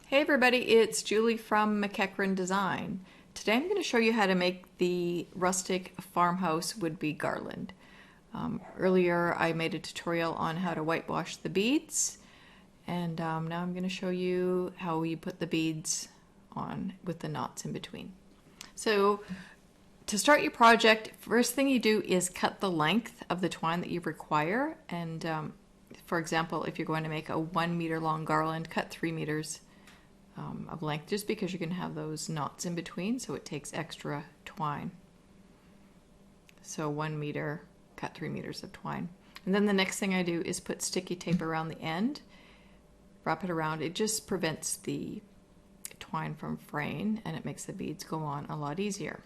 Hey everybody, it's Julie from McEachern Design. Today I'm going to show you how to make the Rustic Farmhouse Bead Garland. Earlier I made a tutorial on how to whitewash the beads, and now I'm going to show you how you put the beads on with the knots in between. So to start your project, first thing you do is cut the length of the twine that you require, and for example, if you're going to make a 1 meter long garland, cut 3 meters of length, just because you're going to have those knots in between, so it takes extra twine. So 1 meter, cut 3 meters of twine. And then the next thing I do is put sticky tape around the end, wrap it around. It just prevents the twine from fraying, and it makes the beads go on a lot easier.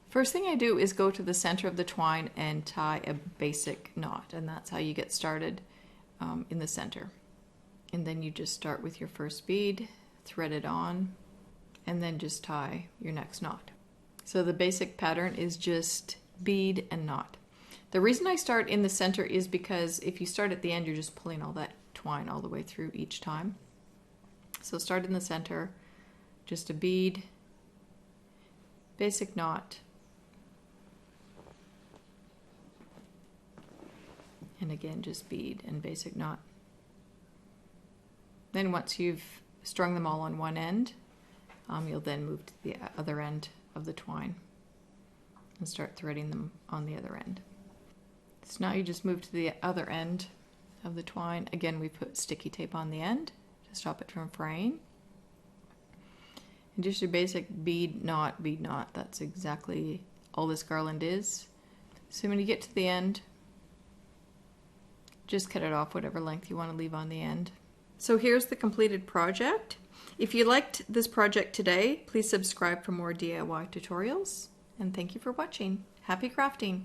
First thing I do is go to the center of the twine and tie a basic knot, and that's how you get started in the center. And then you just start with your first bead, thread it on, and then just tie your next knot. So the basic pattern is just bead and knot. The reason I start in the center is because if you start at the end, you're just pulling all that twine all the way through each time. So start in the center, just a bead, basic knot, and again just bead and basic knot. Then once you've strung them all on one end, you'll then move to the other end of the twine and start threading them on the other end. So now you just move to the other end of the twine. Again, we put sticky tape on the end to stop it from fraying. And just your basic bead, knot, that's exactly all this garland is. So when you get to the end, just cut it off whatever length you want to leave on the end. So here's the completed project. If you liked this project today, please subscribe for more DIY tutorials, and thank you for watching. Happy crafting!